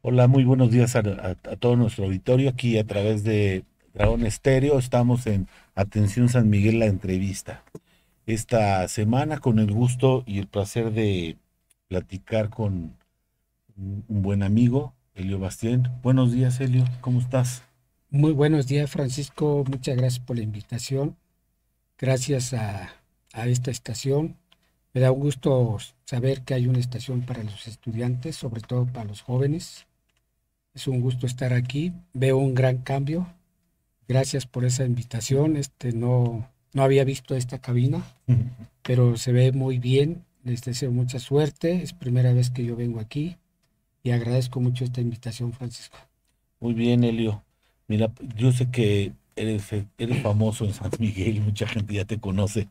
Hola, muy buenos días a todo nuestro auditorio. Aquí a través de Dragón Estéreo estamos en Atención San Miguel, la entrevista. Esta semana con el gusto y el placer de platicar con un buen amigo, Elio Bastien. Buenos días, Elio, ¿cómo estás? Muy buenos días, Francisco. Muchas gracias por la invitación. Gracias a esta estación. Me da un gusto saber que hay una estación para los estudiantes, sobre todo para los jóvenes. Es un gusto estar aquí. Veo un gran cambio. Gracias por esa invitación. No había visto esta cabina, pero se ve muy bien. Les deseo mucha suerte. Es primera vez que yo vengo aquí y agradezco mucho esta invitación, Francisco. Muy bien, Elio. Mira, yo sé que eres famoso en San Miguel y mucha gente ya te conoce,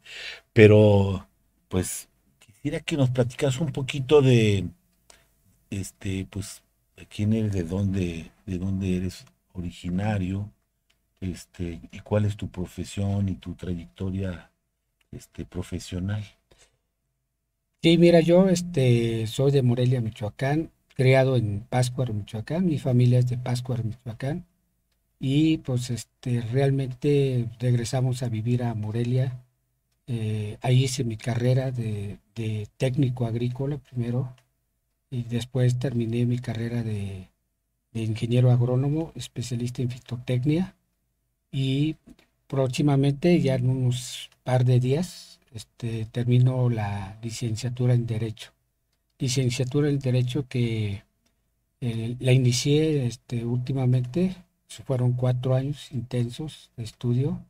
pero pues quisiera que nos platicas un poquito pues, quién eres, de dónde eres originario, y cuál es tu profesión y tu trayectoria, profesional. Sí, mira, yo soy de Morelia, Michoacán, criado en Pátzcuaro, Michoacán. Mi familia es de Pátzcuaro, Michoacán. Y pues realmente regresamos a vivir a Morelia. Ahí hice mi carrera de técnico agrícola primero y después terminé mi carrera de ingeniero agrónomo, especialista en fitotecnia. Y próximamente, ya en unos par de días, termino la licenciatura en Derecho. Licenciatura en Derecho que la inicié últimamente. Fueron 4 años intensos de estudio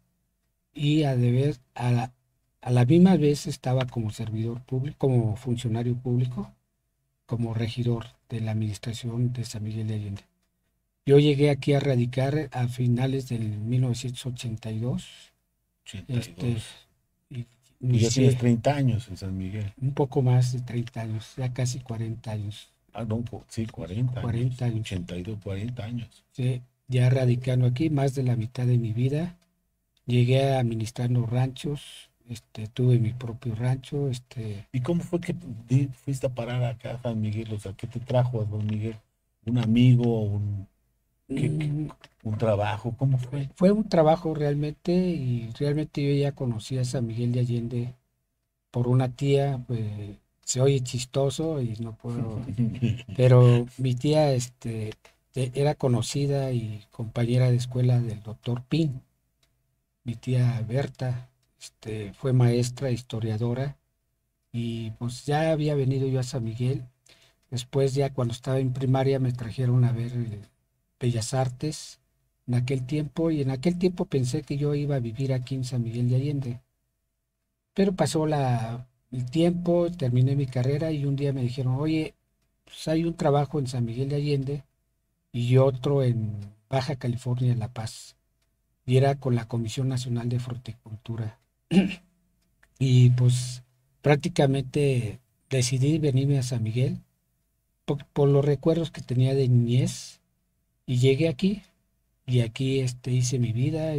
y a la misma vez estaba como servidor público, como funcionario público, como regidor de la administración de San Miguel de Allende. Yo llegué aquí a radicar a finales del 1982. ochenta y este, dos y Pues ya tienes inicié 30 años en San Miguel. un poco más de 30 años, ya casi 40 años. Ah, no, sí, 40 40 años. años. 82, 40 años. Sí, ya radicando aquí más de la mitad de mi vida. Llegué administrando ranchos, tuve mi propio rancho. ¿Y cómo fue que fuiste a parar acá a San Miguel? O sea, ¿qué te trajo a San Miguel? ¿Un amigo? ¿Qué, Mm, un trabajo? ¿Cómo fue? Fue un trabajo realmente, y realmente yo ya conocí a San Miguel de Allende por una tía. Pues, se oye chistoso y no puedo, pero mi tía era conocida y compañera de escuela del doctor Pin. Mi tía Berta fue maestra, historiadora, y pues ya había venido yo a San Miguel. Después, ya cuando estaba en primaria, me trajeron a ver Bellas Artes en aquel tiempo, y en aquel tiempo pensé que yo iba a vivir aquí en San Miguel de Allende. Pero pasó el tiempo, terminé mi carrera y un día me dijeron, oye, pues hay un trabajo en San Miguel de Allende y otro en Baja California, La Paz. Y era con la Comisión Nacional de Fruticultura. Y pues prácticamente decidí venirme a San Miguel por los recuerdos que tenía de niñez, y llegué aquí. Y aquí hice mi vida,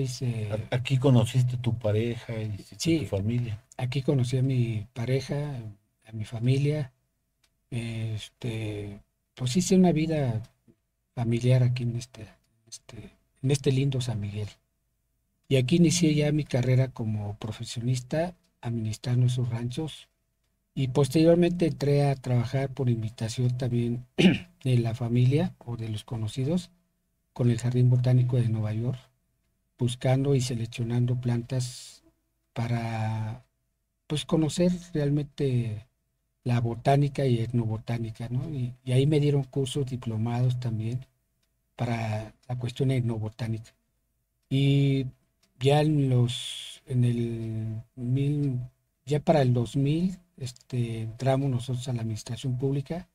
Aquí conociste a tu pareja, hiciste tu sí, familia. aquí conocí a mi pareja, a mi familia. Pues hice una vida familiar aquí en este lindo San Miguel. Y aquí inicié ya mi carrera como profesionista, administrando esos ranchos. Y posteriormente entré a trabajar por invitación también de la familia o de los conocidos con el Jardín Botánico de Nueva York, buscando y seleccionando plantas para pues conocer realmente la botánica y etnobotánica, ¿no? Y ahí me dieron cursos diplomados también para la cuestión etnobotánica. Y ya en el ya para el 2000, entramos nosotros a la administración pública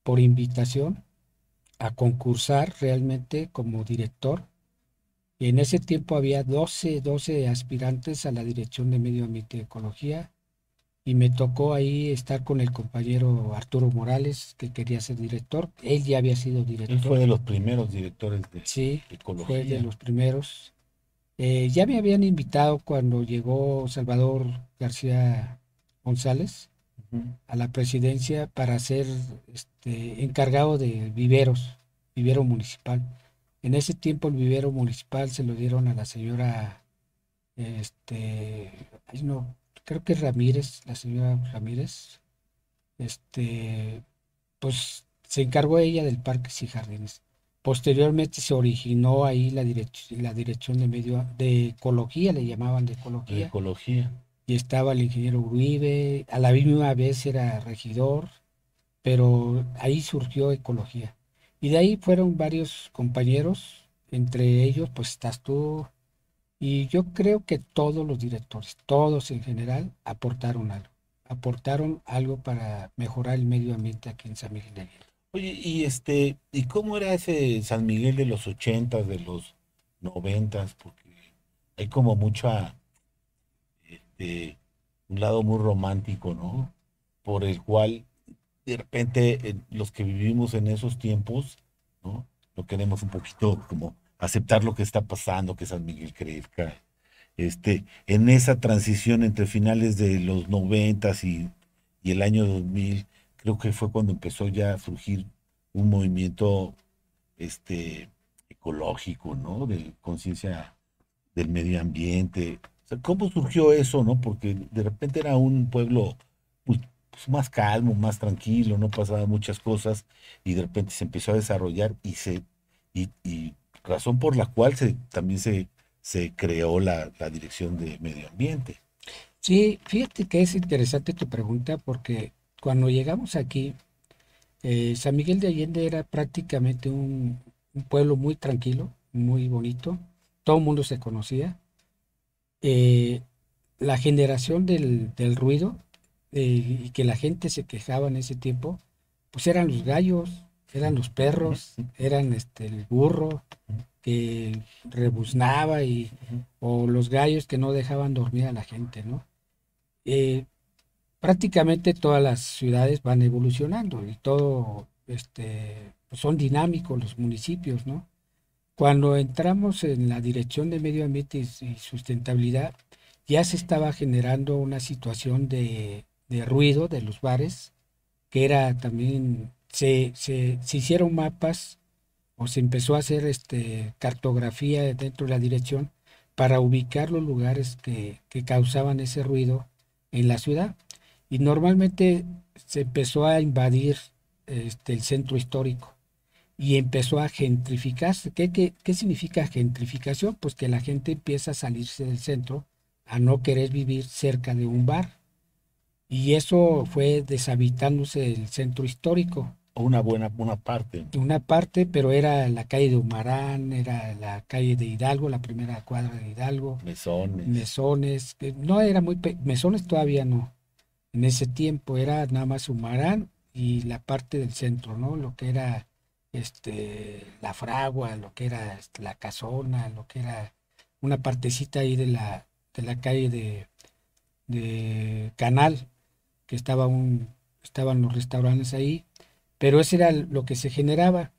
por invitación a concursar realmente como director. Y en ese tiempo había doce aspirantes a la dirección de Medio Ambiente y Ecología, y me tocó ahí estar con el compañero Arturo Morales, que quería ser director. Él ya había sido Él director. fue de los primeros directores de Sí, fue de ecología. los primeros. Ya me habían invitado cuando llegó Salvador García González Ujú. a la presidencia para ser encargado de viveros. vivero municipal. En ese tiempo el vivero municipal se lo dieron a la señora, ay, no, creo que Ramírez, la señora Ramírez, este, pues se encargó ella del Parques y Jardines. Posteriormente se originó ahí la dirección de de ecología, le llamaban de de ecología, ecología. y estaba el ingeniero Uribe, a la misma vez era regidor, pero ahí surgió ecología. Y de ahí fueron varios compañeros, entre ellos pues estás tú, y yo creo que todos los directores, todos en general, aportaron algo para mejorar el medio ambiente aquí en San Miguel de Allende. Oye, ¿y cómo era ese San Miguel de los ochentas, de los noventas? Porque hay como este, un lado muy romántico, ¿no? Por el cual de repente los que vivimos en esos tiempos, ¿no? No queremos un poquito como aceptar lo que está pasando, que San Miguel crezca. En esa transición entre finales de los noventas y el año 2000, creo que fue cuando empezó ya a surgir un movimiento este, ecológico, ¿no? De conciencia del medio ambiente. O sea, ¿cómo surgió eso, no? Porque de repente era un pueblo pues, más calmo, más tranquilo, no pasaban muchas cosas y de repente se empezó a desarrollar y razón por la cual también se creó la Dirección de Medio Ambiente. Sí, fíjate que es interesante tu pregunta porque cuando llegamos aquí, San Miguel de Allende era prácticamente un pueblo muy tranquilo, muy bonito, todo el mundo se conocía. Eh, la generación del ruido y que la gente se quejaba en ese tiempo, pues eran los gallos, eran los perros, eran el burro que rebuznaba o los gallos que no dejaban dormir a la gente, ¿no? Eh, prácticamente todas las ciudades van evolucionando y todo, pues son dinámicos los municipios, ¿no? Cuando entramos en la Dirección de Medio Ambiente y Sustentabilidad, ya se estaba generando una situación de ruido de los bares, que era también, se hicieron mapas o se empezó a hacer cartografía dentro de la dirección para ubicar los lugares que causaban ese ruido en la ciudad. Y normalmente se empezó a invadir el centro histórico y empezó a gentrificarse. ¿Qué significa gentrificación? Pues que la gente empieza a salirse del centro, a no querer vivir cerca de un bar. Y eso fue deshabitándose el centro histórico. O una parte, Una parte, pero era la calle de Humarán, era la calle de Hidalgo, la primera cuadra de Hidalgo, mesones. Mesones, que no era Mesones todavía no. En ese tiempo era nada más Humarán y la parte del centro, ¿no? Lo que era la Fragua, lo que era la Casona, lo que era una partecita ahí de la calle de Canal, que estaban los restaurantes ahí, pero eso era lo que se generaba.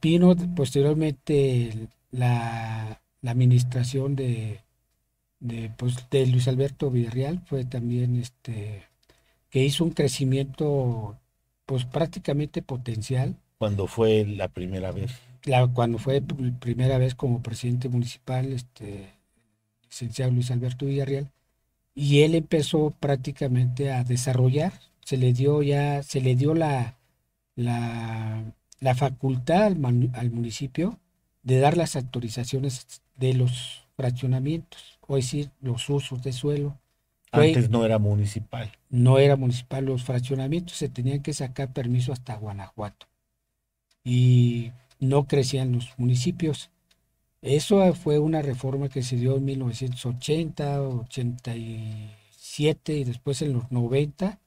Vino posteriormente la administración de Luis Alberto Villarreal, fue también que hizo un crecimiento pues prácticamente potencial. Cuando fue la primera vez. Cuando fue primera vez como presidente municipal, licenciado Luis Alberto Villarreal, y él empezó prácticamente a desarrollar, se le dio la, la facultad al municipio de dar las autorizaciones de los fraccionamientos, o decir, los usos de suelo. Fue, Antes no era municipal. no era municipal, los fraccionamientos se tenían que sacar permiso hasta Guanajuato y no crecían los municipios. Eso fue una reforma que se dio en 1980, 87 y después en los 90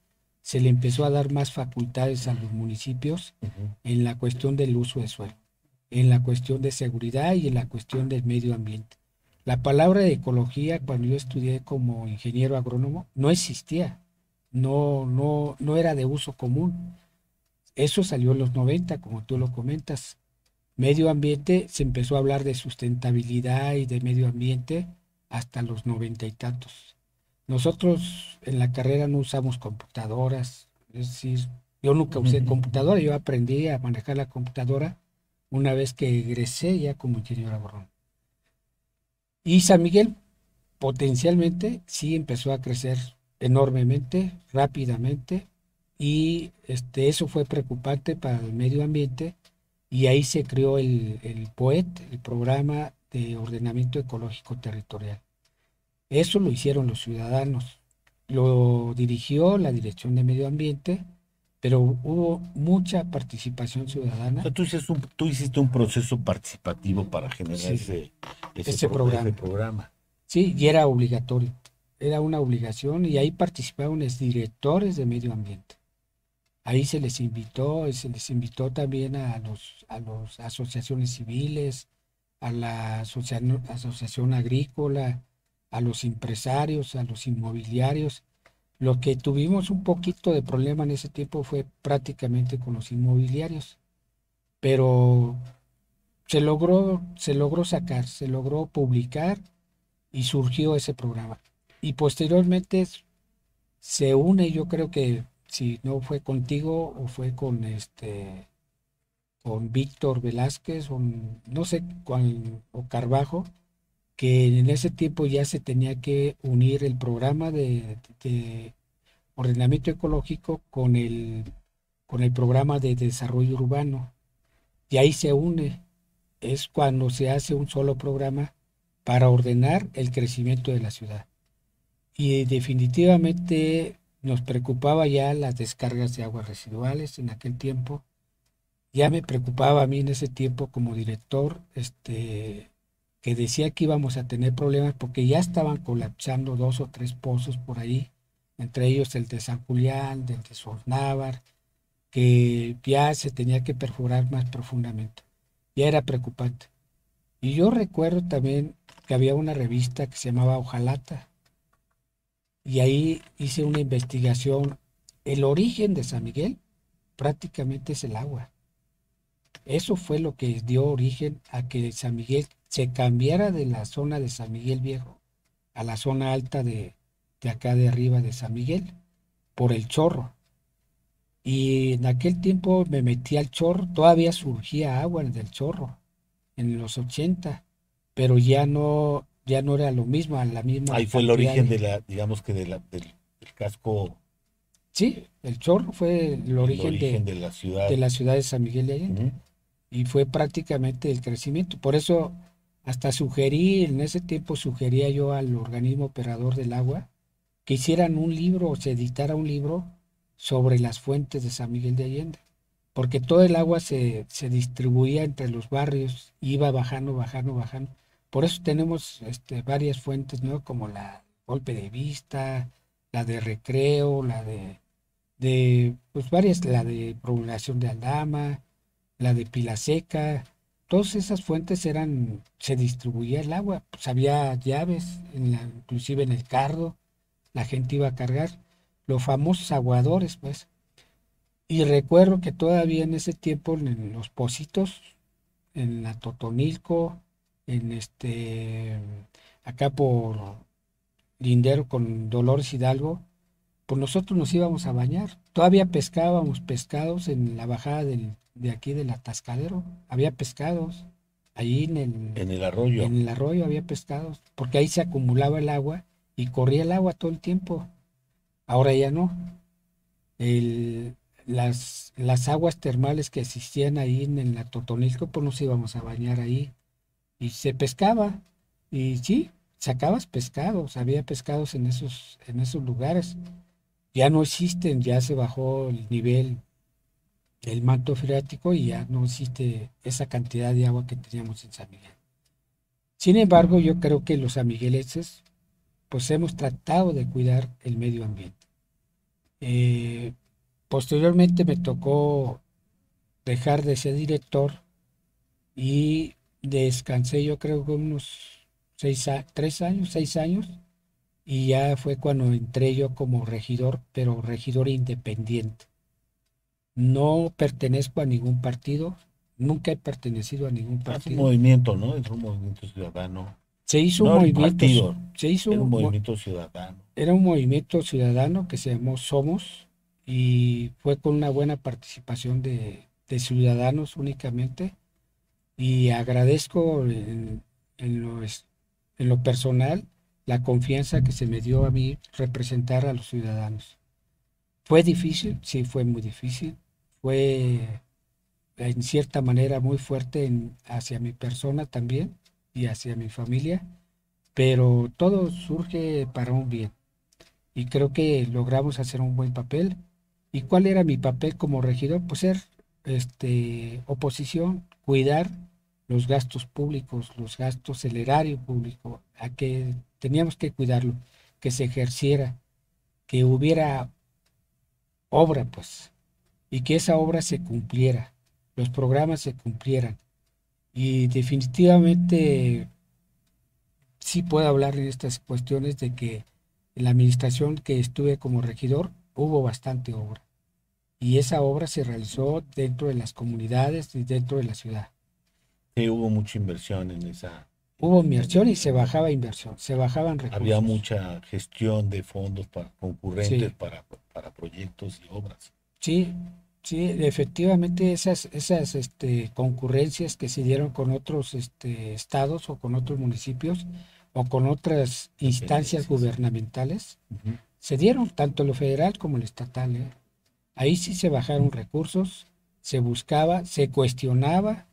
se le empezó a dar más facultades a los municipios Ujú. en la cuestión del uso de suelo, en la cuestión de seguridad y en la cuestión del medio ambiente. La palabra de ecología, cuando yo estudié como ingeniero agrónomo, no existía, no era de uso común. Eso salió en los 90, como tú lo comentas. Medio ambiente, se empezó a hablar de sustentabilidad y de medio ambiente hasta los 90 y tantos. Nosotros en la carrera no usamos computadoras, es decir, Yo nunca usé computadora, yo aprendí a manejar la computadora una vez que egresé ya como ingeniero agrónomo. Y San Miguel potencialmente sí empezó a crecer enormemente, rápidamente, y eso fue preocupante para el medio ambiente, y ahí se creó el POET, el Programa de Ordenamiento Ecológico Territorial. Eso lo hicieron los ciudadanos, lo dirigió la Dirección de Medio Ambiente, pero hubo mucha participación O sea, ciudadana. tú hiciste un proceso participativo para generar Sí, ese ese programa. programa. Sí, y era obligatorio, era una obligación y ahí participaron los directores de medio ambiente. Ahí se les invitó también a los asociaciones civiles, a la asociación agrícola, a los empresarios, a los inmobiliarios. Lo que tuvimos un poquito de problema en ese tiempo fue prácticamente con los inmobiliarios, pero se logró sacar, se logró publicar y surgió ese programa. Y posteriormente se une, yo creo que si no fue contigo o fue con con Víctor Velázquez o no sé cuál, o Carvajo, que en ese tiempo ya se tenía que unir el programa de ordenamiento ecológico con el programa de desarrollo urbano. Y ahí se une, es cuando se hace un solo programa para ordenar el crecimiento de la ciudad. Y definitivamente nos preocupaba ya las descargas de aguas residuales en aquel tiempo. Ya me preocupaba a mí en ese tiempo como director, que decía que íbamos a tener problemas porque ya estaban colapsando dos o tres pozos por ahí, entre ellos el de San Julián, del de Sornávar, que ya se tenía que perforar más profundamente. Ya era preocupante. Y yo recuerdo también que había una revista que se llamaba Ojalata, y ahí hice una investigación. El origen de San Miguel prácticamente es el agua. Eso fue lo que dio origen a que San Miguel se cambiara de la zona de San Miguel Viejo a la zona alta de acá de arriba de San Miguel, por el chorro. Y en aquel tiempo me metí al chorro, todavía surgía agua del chorro, en los 80, pero ya no era lo mismo, a la misma Ahí fue el cantidad origen de... de digamos que del casco, Sí, el chorro fue el el origen origen de la de ciudad. la ciudad de San Miguel de Allende. Ujú. Y fue prácticamente el crecimiento. Por eso hasta sugerí, en ese tiempo sugería yo al organismo operador del agua que hicieran un libro o se editara un libro sobre las fuentes de San Miguel de Allende, porque todo el agua se distribuía entre los barrios, iba bajando, bajando, bajando. Por eso tenemos varias fuentes, ¿no? Como la Golpe de Vista, la de Recreo, pues varias, la de Prolongación de Aldama, la de Pila Seca. Todas esas fuentes se distribuía el agua, pues había llaves, inclusive en el carro, la gente iba a cargar, los famosos aguadores, pues. Y recuerdo que todavía en ese tiempo en los pocitos, en la Totonilco, en acá por Lindero con Dolores Hidalgo, pues nosotros nos íbamos a bañar. Todavía pescábamos pescados en la bajada de aquí del atascadero. Había pescados. Allí En el arroyo. en el arroyo había pescados, porque ahí se acumulaba el agua y corría el agua todo el tiempo. Ahora ya no. El, las aguas termales que existían ahí en la Totonilco, pues nos íbamos a bañar ahí. Y se pescaba. Y sí, sacabas pescados. Había pescados en esos lugares. Ya no existen, ya se bajó el nivel del manto freático y ya no existe esa cantidad de agua que teníamos en San Miguel. Sin embargo, yo creo que los sanmiguelenses pues hemos tratado de cuidar el medio ambiente. Eh, Posteriormente me tocó dejar de ser director y descansé yo creo que unos 3 años, 6 años, y ya fue cuando entré yo como regidor, pero regidor independiente. No pertenezco a ningún partido, nunca he pertenecido a ningún Es un partido. movimiento, ¿no? Es un movimiento ciudadano. Se hizo un No era un movimiento, partido, se hizo era un movimiento ciudadano. era un movimiento ciudadano que se llamó Somos, y fue con una buena participación de ciudadanos únicamente, y agradezco en lo, en lo personal la confianza que se me dio a mí representar a los ciudadanos. ¿Fue difícil? Sí, fue muy difícil. Fue en cierta manera muy fuerte hacia mi persona también y hacia mi familia, pero todo surge para un bien y creo que logramos hacer un buen papel. ¿Y cuál era mi papel como regidor? Pues ser oposición, cuidar los gastos públicos, los gastos, el erario público, a que teníamos que cuidarlo, que se ejerciera, que hubiera obra, pues, y que esa obra se cumpliera, los programas se cumplieran. Y definitivamente sí puedo hablar en estas cuestiones de que en la administración que estuve como regidor hubo bastante obra. Y esa obra se realizó dentro de las comunidades y dentro de la ciudad. Sí, hubo mucha inversión en esa, Hubo en inversión y se bajaba inversión, se bajaban había recursos. mucha gestión de fondos concurrentes Sí, para proyectos y obras. sí, sí, efectivamente esas concurrencias que se dieron con otros estados o con otros municipios o con otras instancias Dependencias. gubernamentales, Ujú. se dieron tanto lo federal como lo estatal, ¿eh? Ahí sí se bajaron recursos, se buscaba, se cuestionaba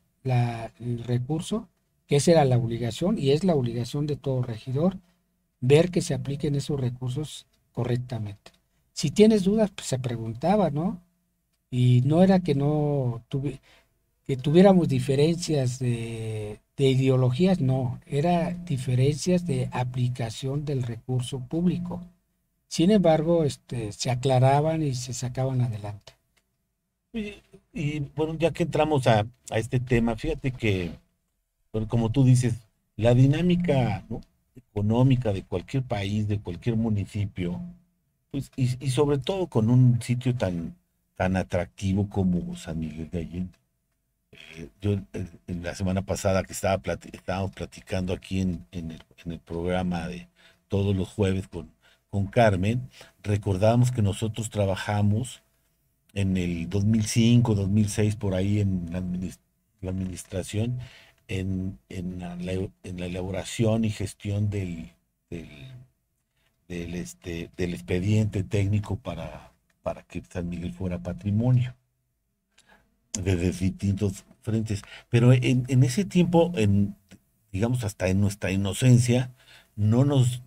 el recurso, que esa era la obligación y es la obligación de todo regidor, ver que se apliquen esos recursos correctamente. Si tienes dudas, pues se preguntaba, ¿no? Y no era que que tuviéramos diferencias de ideologías, no, era diferencias de aplicación del recurso público. Sin embargo, se aclaraban y se sacaban adelante. Y, bueno, ya que entramos a este tema, fíjate que, bueno, como tú dices, la dinámica, ¿no?, económica de cualquier país, de cualquier municipio, pues, y sobre todo con un sitio tan atractivo como San Miguel de Allende. Yo en la semana pasada que estábamos platicando aquí en el programa de todos los jueves con Carmen, recordábamos que nosotros trabajamos en el 2005, 2006, por ahí en la administración, en la elaboración y gestión del, del expediente técnico para que San Miguel fuera patrimonio desde distintos frentes. Pero en ese tiempo, digamos, hasta en nuestra inocencia, no nos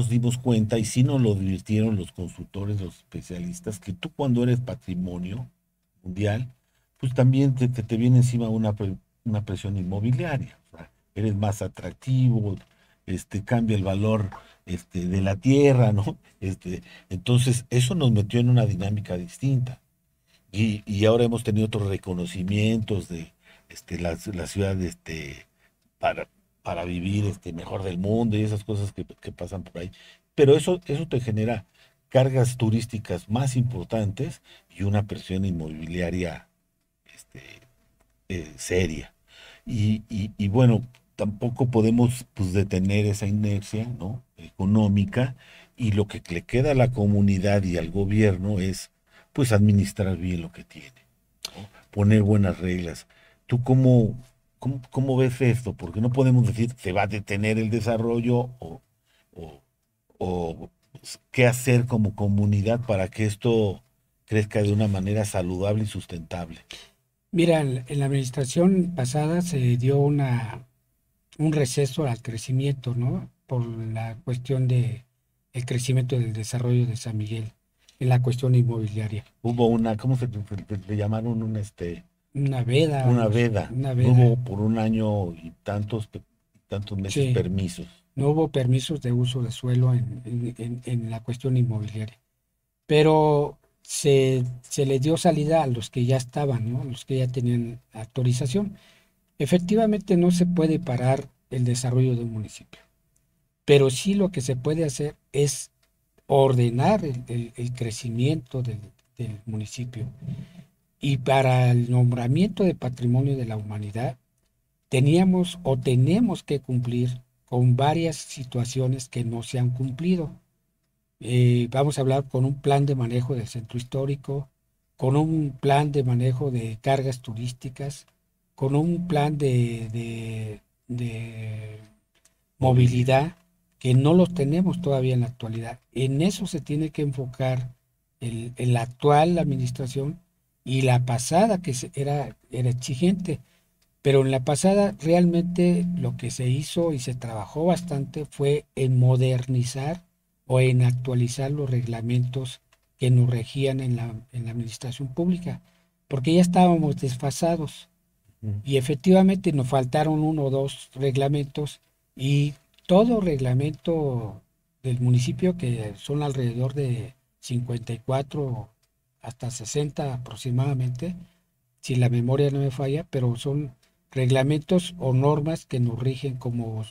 dimos cuenta, y sí nos lo advirtieron los consultores, los especialistas, que tú cuando eres patrimonio mundial, pues también te viene encima una presión inmobiliaria. O sea, eres más atractivo, cambia el valor de la tierra, ¿no? Entonces, eso nos metió en una dinámica distinta. Y ahora hemos tenido otros reconocimientos de la ciudad para, para vivir mejor del mundo y esas cosas que pasan por ahí. Pero eso te genera cargas turísticas más importantes y una presión inmobiliaria este, seria. Y bueno, tampoco podemos pues, detener esa inercia, ¿no?, económica, y lo que le queda a la comunidad y al gobierno es pues administrar bien lo que tiene, ¿no? Poner buenas reglas. ¿Tú cómo ves esto? Porque no podemos decir se va a detener el desarrollo o, o pues, qué hacer como comunidad para que esto crezca de una manera saludable y sustentable. Mira, en la administración pasada se dio un receso al crecimiento, ¿no? Por la cuestión de el crecimiento del desarrollo de San Miguel, en la cuestión inmobiliaria. Hubo ¿cómo le llamaron? Una veda, Una no sé, veda. una No veda. hubo por un año y tantos meses Sí, permisos. no hubo permisos de uso de suelo en la cuestión inmobiliaria. Pero se le dio salida a los que ya estaban, ¿no? Los que ya tenían autorización. Efectivamente no se puede parar el desarrollo de un municipio, pero sí lo que se puede hacer es ordenar el crecimiento del municipio. Y para el nombramiento de Patrimonio de la Humanidad, teníamos o tenemos que cumplir con varias situaciones que no se han cumplido. Vamos a hablar con un plan de manejo del centro histórico, con un plan de manejo de cargas turísticas, con un plan de Movilidad. movilidad que no los tenemos todavía en la actualidad. En eso se tiene que enfocar la actual administración y la pasada era exigente. Pero en la pasada realmente lo que se hizo y se trabajó bastante fue en modernizar o en actualizar los reglamentos que nos regían en la administración pública, porque ya estábamos desfasados Ujú. y efectivamente nos faltaron uno o dos reglamentos y todo reglamento del municipio, que son alrededor de 54 hasta 60 aproximadamente, si la memoria no me falla, pero son reglamentos o normas que nos rigen como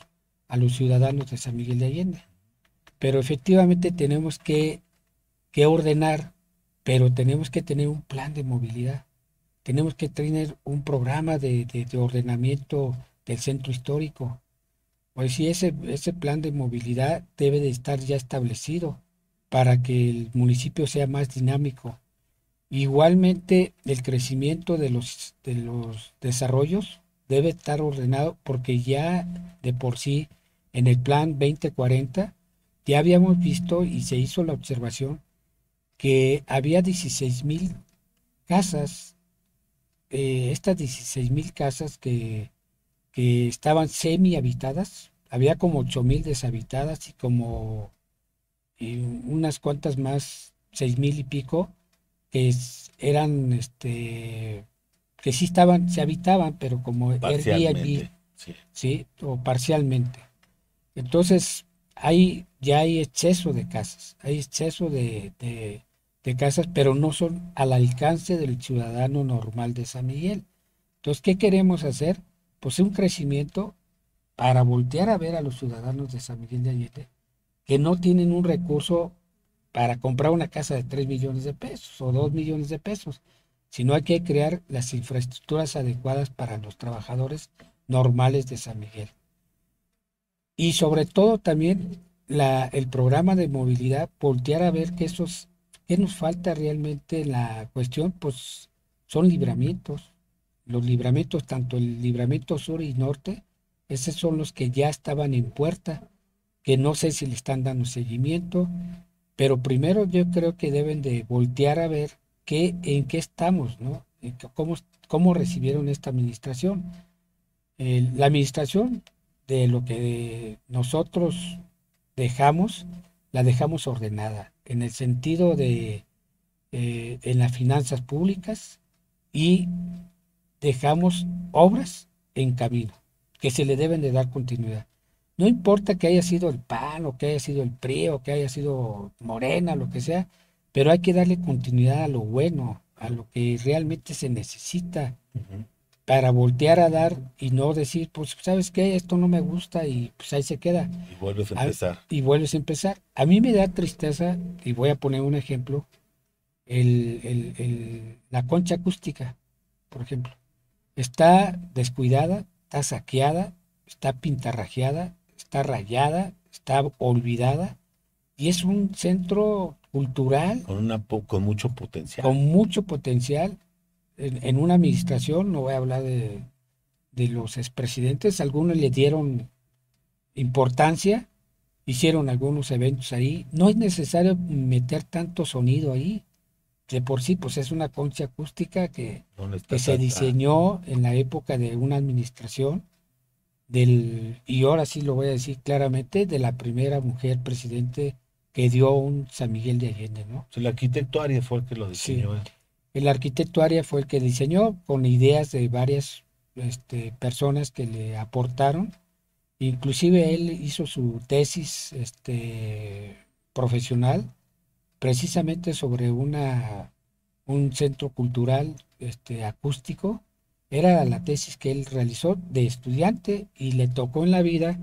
a los ciudadanos de San Miguel de Allende. Pero efectivamente tenemos que ordenar, pero tenemos que tener un plan de movilidad, tenemos que tener un programa de ordenamiento del centro histórico. Pues sí, ese plan de movilidad debe de estar ya establecido para que el municipio sea más dinámico. Igualmente, el crecimiento de los desarrollos debe estar ordenado porque ya de por sí en el plan 2040 ya habíamos visto y se hizo la observación que había 16,000 casas, estas 16,000 casas que estaban semi habitadas, había como 8,000 deshabitadas y como unas cuantas más, 6,000 y pico eran, que sí estaban, se habitaban, pero como Airbnb, Parcialmente, sí. ¿sí? O parcialmente. Entonces, ya hay exceso de casas, hay exceso de casas, pero no son al alcance del ciudadano normal de San Miguel. Entonces, ¿qué queremos hacer? Pues un crecimiento para voltear a ver a los ciudadanos de San Miguel de Allende que no tienen un recurso para comprar una casa de 3 millones de pesos o 2 millones de pesos, sino hay que crear las infraestructuras adecuadas para los trabajadores normales de San Miguel. Y sobre todo también el programa de movilidad, voltear a ver qué nos falta realmente en la cuestión, pues son libramientos. Los libramientos, tanto el libramiento sur y norte, esos son los que ya estaban en puerta, que no sé si le están dando seguimiento, pero primero yo creo que deben de voltear a ver en qué estamos, ¿no? Cómo recibieron esta administración. La administración de lo que nosotros dejamos, la dejamos ordenada, en el sentido en las finanzas públicas y dejamos obras en camino, que se le deben de dar continuidad. No importa que haya sido el PAN o que haya sido el PRI o que haya sido Morena, lo que sea, pero hay que darle continuidad a lo bueno, a lo que realmente se necesita Ujú. para voltear a dar y no decir, pues, ¿sabes qué? Esto no me gusta y pues ahí se queda. Y vuelves a A- empezar. y vuelves a empezar. A mí me da tristeza, y voy a poner un ejemplo, la concha acústica, por ejemplo. Está descuidada, está saqueada, está pintarrajeada, está rayada, está olvidada y es un centro cultural Con mucho potencial. con mucho potencial en una administración. No voy a hablar de los expresidentes, algunos le dieron importancia, hicieron algunos eventos ahí. No es necesario meter tanto sonido ahí. De por sí, pues es una concha acústica No le que está se tanta. diseñó en la época de una administración y ahora sí lo voy a decir claramente, de la primera mujer presidente que dio un San Miguel de Allende, ¿no? El arquitecto Arias fue el que lo Sí, diseñó. el arquitecto Aria fue el que diseñó con ideas de varias personas que le aportaron. Inclusive él hizo su tesis profesional precisamente sobre un centro cultural acústico. Era la tesis que él realizó de estudiante y le tocó en la vida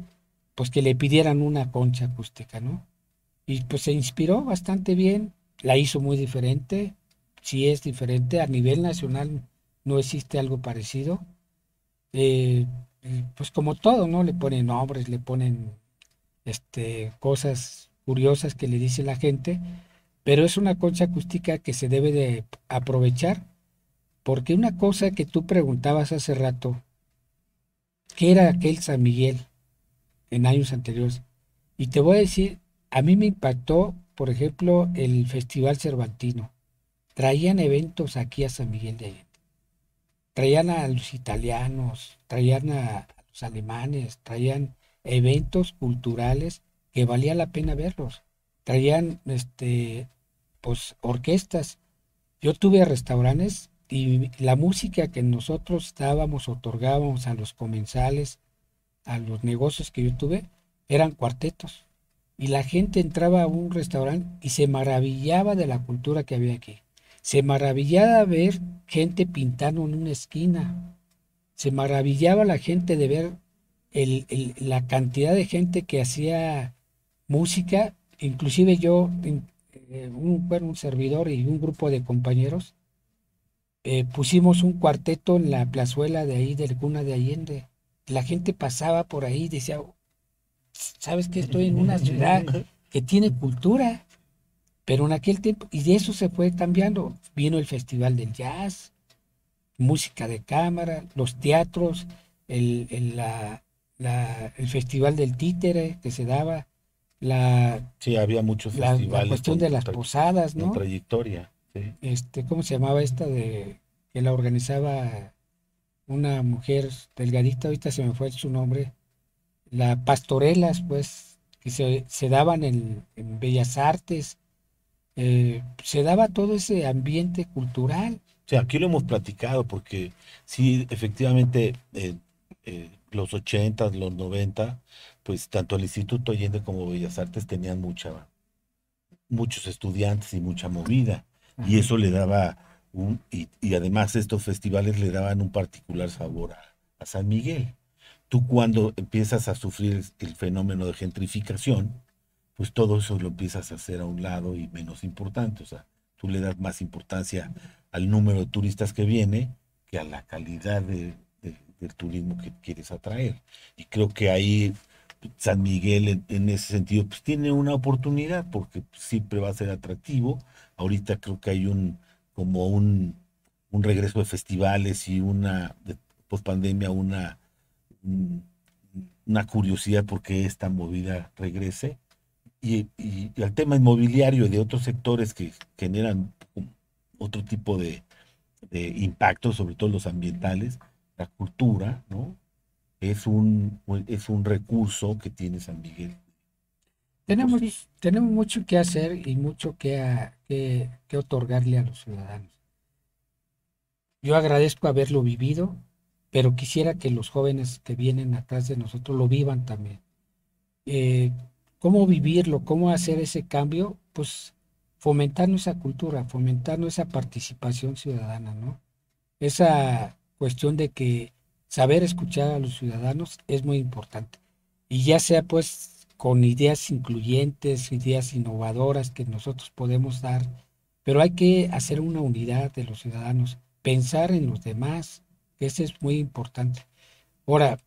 pues que le pidieran una concha acústica, ¿no? Y pues se inspiró bastante bien, la hizo muy diferente, sí es diferente, a nivel nacional no existe algo parecido. Eh, pues como todo, ¿no? Le ponen nombres, le ponen cosas curiosas que le dice la gente, pero es una concha acústica que se debe de aprovechar, porque una cosa que tú preguntabas hace rato, ¿qué era aquel San Miguel en años anteriores? Y te voy a decir, a mí me impactó, por ejemplo, el Festival Cervantino. Traían eventos aquí a San Miguel de Allende. Traían a los italianos, traían a los alemanes, traían eventos culturales que valía la pena verlos. Traían pues orquestas. Yo tuve restaurantes y la música que nosotros dábamos, otorgábamos a los comensales, a los negocios que yo tuve, eran cuartetos. Y la gente entraba a un restaurante y se maravillaba de la cultura que había aquí. Se maravillaba de ver gente pintando en una esquina. Se maravillaba la gente de ver la cantidad de gente que hacía música. Inclusive yo, bueno, un servidor y un grupo de compañeros, pusimos un cuarteto en la plazuela de ahí, del Cuna de Allende. La gente pasaba por ahí y decía, ¿sabes qué? Estoy en una ciudad que tiene cultura, pero en aquel tiempo, y de eso se fue cambiando. Vino el Festival del Jazz, música de cámara, los teatros, el Festival del Títere que se daba, la, Sí, había muchos la festivales cuestión de las posadas, con ¿no? trayectoria. Sí. ¿Cómo se llamaba esta de que la organizaba una mujer delgadita? Ahorita se me fue su nombre. Las pastorelas, pues, que se daban en Bellas Artes, se daba todo ese ambiente cultural. O sea, aquí lo hemos platicado porque sí, efectivamente, los 80, los 90, pues tanto el Instituto Allende como Bellas Artes tenían muchos estudiantes y mucha movida. Y Ajá. eso le daba y además estos festivales le daban un particular sabor a San Miguel. Tú cuando empiezas a sufrir el fenómeno de gentrificación, pues todo eso lo empiezas a hacer a un lado y menos importante. O sea, tú le das más importancia al número de turistas que viene que a la calidad del turismo que quieres atraer. Y creo que ahí San Miguel en ese sentido pues tiene una oportunidad porque siempre va a ser atractivo. Ahorita creo que hay como un regreso de festivales y post pandemia un- una curiosidad porque esta movida regrese y al tema inmobiliario y de otros sectores que generan otro tipo de impacto, sobre todo los ambientales, la cultura, ¿no? Es un recurso que tiene San Miguel de por sí. Tenemos mucho que hacer y mucho que otorgarle a los ciudadanos. Yo agradezco haberlo vivido, pero quisiera que los jóvenes que vienen atrás de nosotros lo vivan también. eh, ¿Cómo vivirlo? ¿Cómo hacer ese cambio? Pues fomentando esa cultura, fomentando esa participación ciudadana, ¿no? Esa cuestión de que saber escuchar a los ciudadanos es muy importante. Y ya sea pues con ideas incluyentes, ideas innovadoras que nosotros podemos dar, pero hay que hacer una unidad de los ciudadanos, pensar en los demás, que eso es muy importante. Ahora,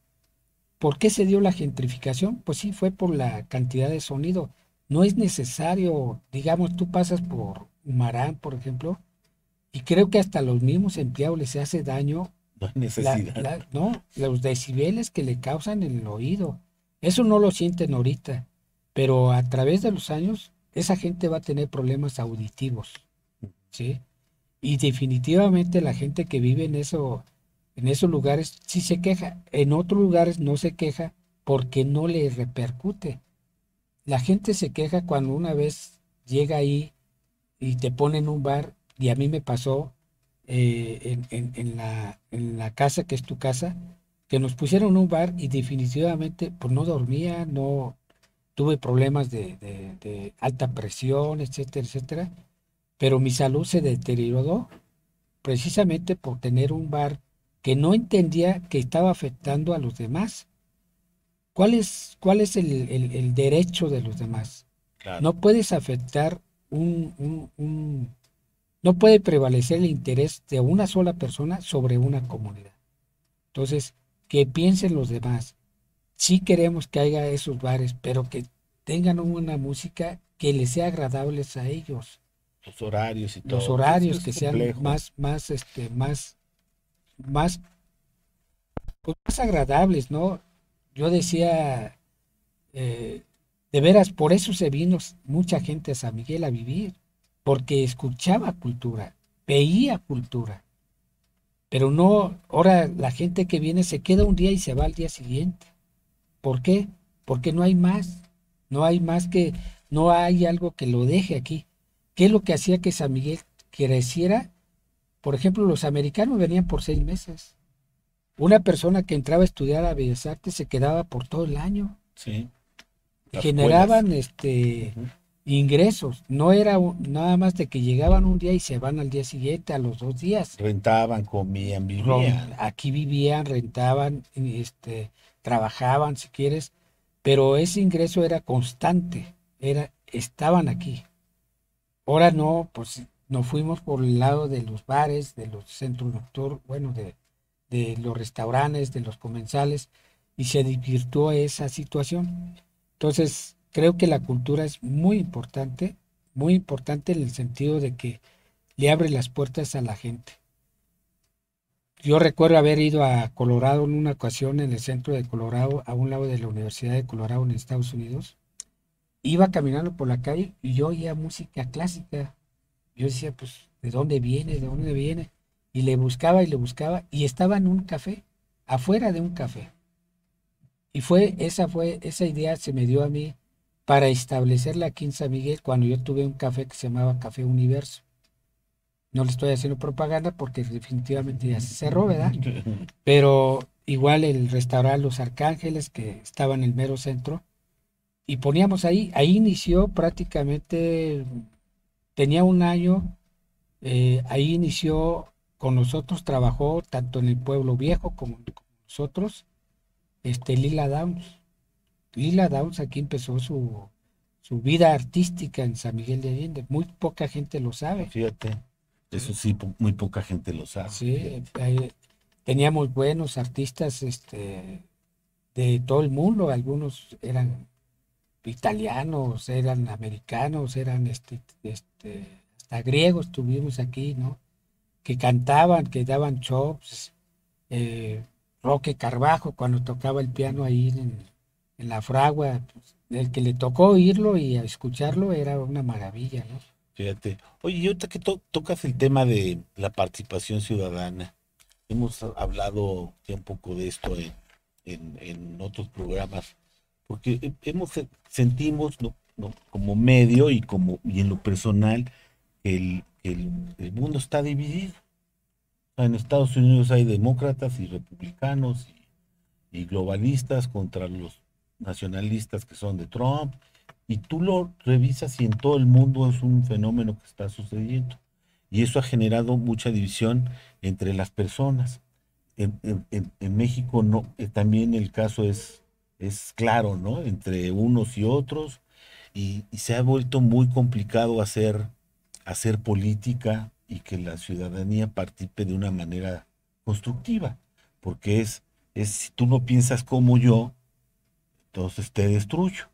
¿por qué se dio la gentrificación? Pues sí, fue por la cantidad de sonido. No es necesario, digamos, tú pasas por Humarán, por ejemplo, y creo que hasta a los mismos empleados les hace daño No hay necesidad. no, los decibeles que le causan en el oído. Eso no lo sienten ahorita, pero a través de los años esa gente va a tener problemas auditivos, ¿sí? Y definitivamente la gente que vive en esos lugares sí se queja, en otros lugares no se queja porque no le repercute. La gente se queja cuando una vez llega ahí y te pone en un bar, y a mí me pasó en la casa que es tu casa, que nos pusieron en un bar y definitivamente pues no dormía, no tuve problemas de alta presión, etcétera, etcétera, pero mi salud se deterioró precisamente por tener un bar que no entendía que estaba afectando a los demás. Cuál es el derecho de los demás? Claro. No puedes afectar no puede prevalecer el interés de una sola persona sobre una comunidad. Entonces, que piensen los demás. Sí queremos que haya esos bares, pero que tengan una música que les sea agradable a ellos, Los horarios y los todo. Es que horarios es que sean complejo. más, pues, más agradables, ¿no? Yo decía, eh, de veras, por eso se vino mucha gente a San Miguel a vivir, porque escuchaba cultura, veía cultura, pero no, ahora la gente que viene se queda un día y se va al día siguiente. ¿Por qué? Porque no hay más, no hay más que, no hay algo que lo deje aquí. ¿Qué es lo que hacía que San Miguel creciera? Por ejemplo, los americanos venían por 6 meses. Una persona que entraba a estudiar a Bellas Artes se quedaba por todo el año. Sí, las escuelas. Generaban Ujú. ingresos. No era nada más de que llegaban un día y se van al día siguiente, a los 2 días. Rentaban, comían, vivían. Aquí vivían, rentaban, trabajaban, si quieres, pero ese ingreso era constante, estaban aquí. Ahora no, pues nos fuimos por el lado de los bares, de los centros nocturnos, bueno, de los restaurantes, de los comensales, y se desvirtuó esa situación. Entonces, creo que la cultura es muy importante en el sentido de que le abre las puertas a la gente. Yo recuerdo haber ido a Colorado en una ocasión en el centro de Colorado, a un lado de la Universidad de Colorado en Estados Unidos. Iba caminando por la calle y yo oía música clásica. Yo decía, pues, ¿de dónde viene? ¿De dónde viene? Y le buscaba y estaba en un café, afuera de un café. Y esa idea se me dio a mí para establecerla aquí en San Miguel cuando yo tuve un café que se llamaba Café Universo. No le estoy haciendo propaganda porque definitivamente ya se cerró, ¿verdad? Pero igual el restaurante Los Arcángeles, que estaba en el mero centro, y poníamos ahí inició prácticamente, tenía un año, ahí inició con nosotros, trabajó tanto en el Pueblo Viejo como con nosotros, Lila Downs. Lila Downs aquí empezó su vida artística en San Miguel de Allende. Muy poca gente lo sabe. Fíjate, eso sí, muy poca gente lo sabe, Sí, fíjate. teníamos buenos artistas de todo el mundo, algunos eran italianos, eran americanos, eran hasta griegos tuvimos aquí, ¿no? Que cantaban, que daban shows, eh, Roque Carvajo cuando tocaba el piano ahí en la fragua, pues, el que le tocó oírlo y escucharlo era una maravilla, ¿no? Fíjate. Oye, y ahorita que tocas el tema de la participación ciudadana, hemos hablado ya un poco de esto en otros programas, porque sentimos, ¿no? Como medio y en lo personal, que el mundo está dividido. En Estados Unidos hay demócratas y republicanos y globalistas contra los nacionalistas que son de Trump, y tú lo revisas y en todo el mundo es un fenómeno que está sucediendo. Y eso ha generado mucha división entre las personas. En México no, también el caso es claro, ¿no? Entre unos y otros, y se ha vuelto muy complicado hacer política y que la ciudadanía participe de una manera constructiva, porque si tú no piensas como yo, entonces te destruyo,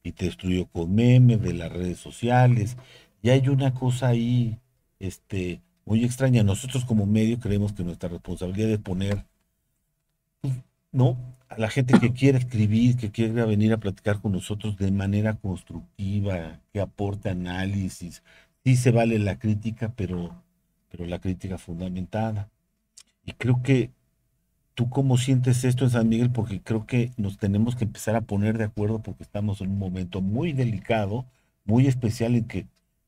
y te destruyo con memes de las redes sociales, y hay una cosa ahí, muy extraña. Nosotros como medio creemos que nuestra responsabilidad es poner, ¿no? A la gente que quiere escribir, que quiera venir a platicar con nosotros de manera constructiva, que aporte análisis. Sí se vale la crítica, pero la crítica fundamentada. Y creo que tú cómo sientes esto en San Miguel, porque creo que nos tenemos que empezar a poner de acuerdo porque estamos en un momento muy delicado, muy especial en que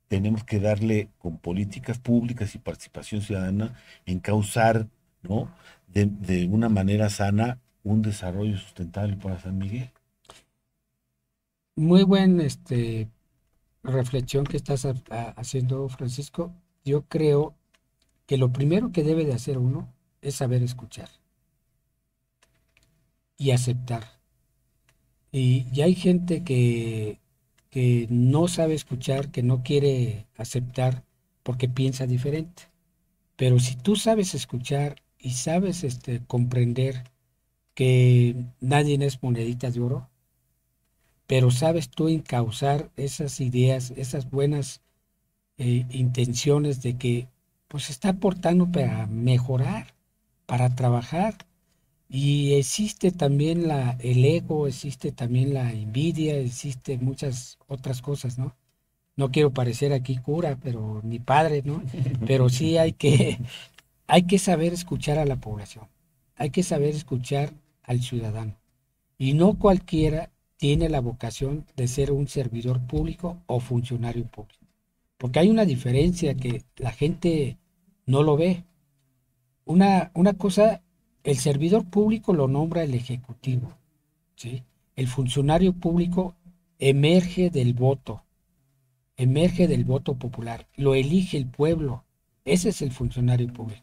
tenemos que darle con políticas públicas y participación ciudadana en causar, ¿no? De una manera sana un desarrollo sustentable para San Miguel. Muy buen reflexión que estás haciendo, Francisco. Yo creo que lo primero que debe de hacer uno es saber escuchar y aceptar. Y hay gente que no sabe escuchar, que no quiere aceptar porque piensa diferente. Pero si tú sabes escuchar y sabes comprender que nadie es monedita de oro, pero sabes tú encauzar esas ideas, esas buenas intenciones de que pues está aportando para mejorar, para trabajar. Y existe también el ego, existe también la envidia, existe muchas otras cosas, ¿no? No quiero parecer aquí cura, pero ni padre, ¿no? Pero sí hay que saber escuchar a la población, hay que saber escuchar al ciudadano. Y no cualquiera tiene la vocación de ser un servidor público o funcionario público. Porque hay una diferencia que la gente no lo ve. Una cosa, el servidor público lo nombra el ejecutivo, ¿sí? El funcionario público emerge del voto, emerge del voto popular, lo elige el pueblo. Ese es el funcionario público.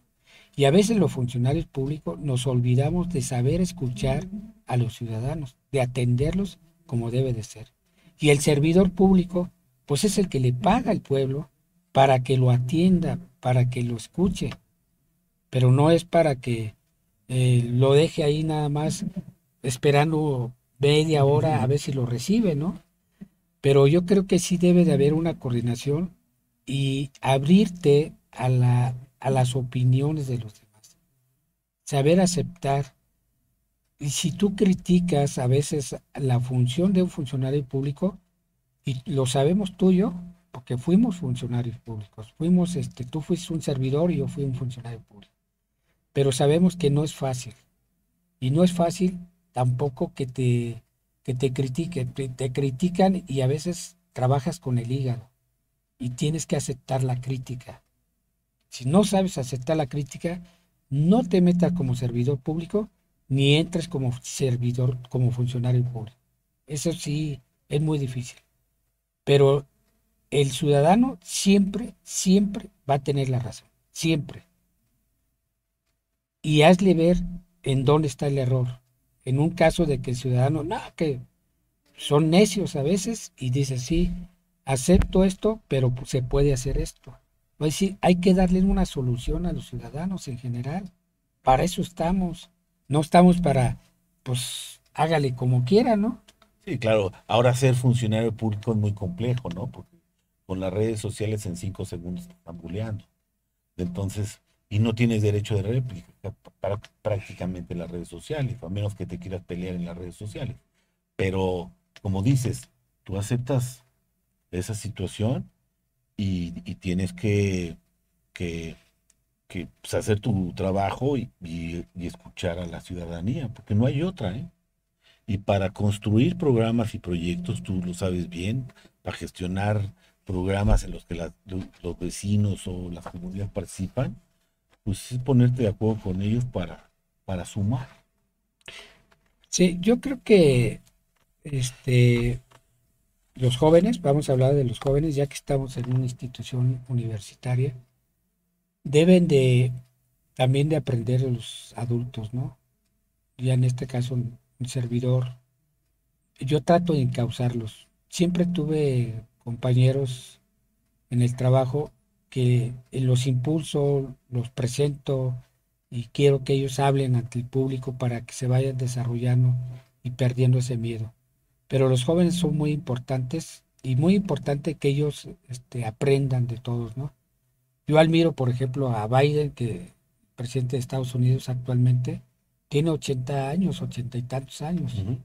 Y a veces los funcionarios públicos nos olvidamos de saber escuchar a los ciudadanos, de atenderlos como debe de ser. Y el servidor público, pues es el que le paga al pueblo para que lo atienda, para que lo escuche, pero no es para que lo deje ahí nada más esperando media hora a ver si lo recibe, ¿no? Pero yo creo que sí debe de haber una coordinación y abrirte a las opiniones de los demás, saber aceptar. Y si tú criticas a veces la función de un funcionario público, y lo sabemos tú y yo, porque fuimos funcionarios públicos, tú fuiste un servidor y yo fui un funcionario público, pero sabemos que no es fácil, y no es fácil tampoco que te critiquen, te critican y a veces trabajas con el hígado y tienes que aceptar la crítica. Si no sabes aceptar la crítica, no te metas como servidor público ni entres como servidor, como funcionario público. Eso sí es muy difícil. Pero el ciudadano siempre, siempre va a tener la razón. Siempre. Y hazle ver en dónde está el error. En un caso de que el ciudadano, no, que son necios a veces y dice, sí, acepto esto, pero se puede hacer esto. Pues sí, hay que darle una solución a los ciudadanos en general. Para eso estamos. No estamos para, pues, hágale como quiera, ¿no? Sí, claro. Ahora ser funcionario público es muy complejo, ¿no? Porque con las redes sociales en 5 segundos te están bulleando. Entonces, y no tienes derecho de réplica para prácticamente las redes sociales, a menos que te quieras pelear en las redes sociales. Pero, como dices, tú aceptas esa situación y tienes que, pues, hacer tu trabajo y escuchar a la ciudadanía, porque no hay otra, ¿eh? Y para construir programas y proyectos, tú lo sabes bien, para gestionar programas en los que los vecinos o las comunidades participan, pues es ponerte de acuerdo con ellos para sumar. Sí, yo creo que este, los jóvenes, vamos a hablar de los jóvenes, ya que estamos en una institución universitaria, deben de también de aprender de los adultos, ¿no? Ya en este caso un servidor, yo trato de encauzarlos. Siempre tuve compañeros en el trabajo que los impulso, los presento y quiero que ellos hablen ante el público para que se vayan desarrollando y perdiendo ese miedo. Pero los jóvenes son muy importantes y muy importante que ellos aprendan de todos, ¿no? Yo admiro, por ejemplo, a Biden, que presidente de Estados Unidos actualmente, tiene 80 años, 80 y tantos años. Ujú.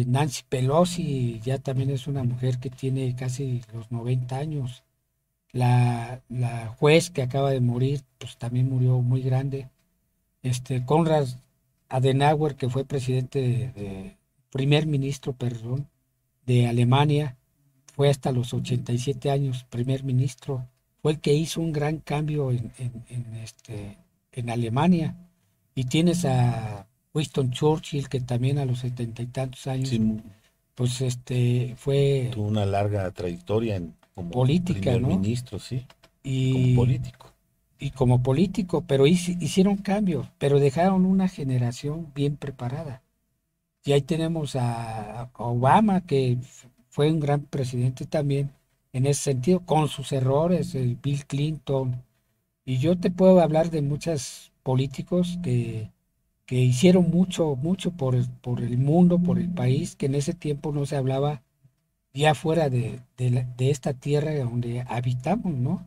Nancy Pelosi ya también es una mujer que tiene casi los 90 años. La juez que acaba de morir, pues también murió muy grande. Konrad Adenauer, que fue primer ministro, perdón, de Alemania, fue hasta los 87 años primer ministro. Fue el que hizo un gran cambio en Alemania. Y tienes a Winston Churchill, que también a los 70 y tantos Sí, años, pues fue tuvo una larga trayectoria como política, primer ¿no? ministro, sí, como Y, político. y como político, pero hicieron cambios, pero dejaron una generación bien preparada. Y ahí tenemos a Obama, que fue un gran presidente también en ese sentido, con sus errores, el Bill Clinton. Y yo te puedo hablar de muchos políticos que hicieron mucho, mucho por el mundo, por el país, que en ese tiempo no se hablaba ya fuera de esta tierra donde habitamos, ¿no?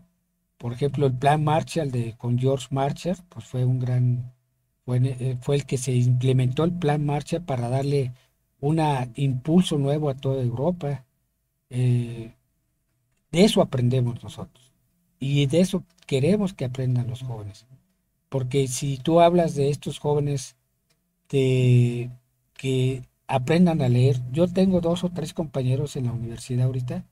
Por ejemplo, el plan Marshall con George Marshall, pues fue un gran, fue el que se implementó el plan Marshall para darle un impulso nuevo a toda Europa. Eh, de eso aprendemos nosotros y de eso queremos que aprendan los jóvenes. Porque si tú hablas de estos jóvenes de que aprendan a leer, yo tengo 2 o 3 compañeros en la universidad ahorita,